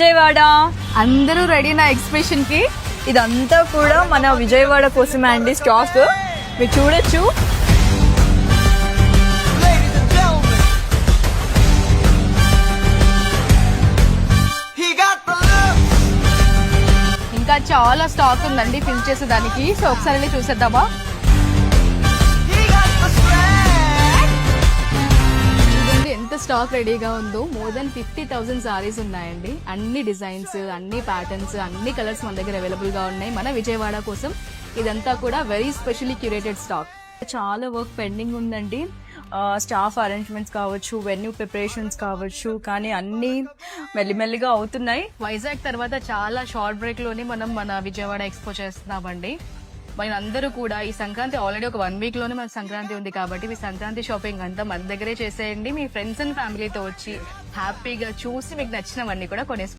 విజయవాడ. అందరూ రెడీ నా ఎక్స్ప్రెషన్ కి. ఇదంతా కూడా మన విజయవాడ కోసమే అండి స్టాక్. మీరు చూడొచ్చు. Ladies and gentlemen, he got the looks. ఇంకా చాలా స్టాక్ ఉందండి ఫిల్ చేసేదానికి. సో ఒకసారి వెళ్ళి చూసేద్దామా? He got the swag. చూడండి ఎంత స్టాక్ రెడీగా ఉందో. మోర్ దెన్ 50,000 సారీస్ ఉన్నాయండి. అన్ని డిజైన్స్, అన్ని ప్యాటర్న్స్, అన్ని కలర్స్ మన దగ్గర అవైలబుల్ గా ఉన్నాయి మన విజయవాడ కోసం. ఇదంతా కూడా వెరీ స్పెషల్లీ క్యూరేటెడ్ స్టాక్. చాలా వర్క్ పెండింగ్ ఉందండి. స్టాఫ్ అరేంజ్మెంట్స్ కావచ్చు, వెన్యూ ప్రిపరేషన్స్ కావచ్చు, కానీ అన్నీ మెల్లిమెల్లిగా అవుతున్నాయి. వైజాగ్ తర్వాత చాలా షార్ట్ బ్రేక్ లోనే మనం మన విజయవాడ ఎక్స్పో చేస్తున్నామండి. మన అందరూ కూడా ఈ సంక్రాంతి ఆల్రెడీ ఒక 1 వీక్ లోనే మన సంక్రాంతి ఉంది కాబట్టి మీ సంక్రాంతి షాపింగ్ అంతా మన దగ్గరే చేసేయండి. మీ ఫ్రెండ్స్ అండ్ ఫ్యామిలీతో వచ్చి హ్యాపీగా చూసి మీకు నచ్చినవన్నీ కూడా కొనేసుకోండి.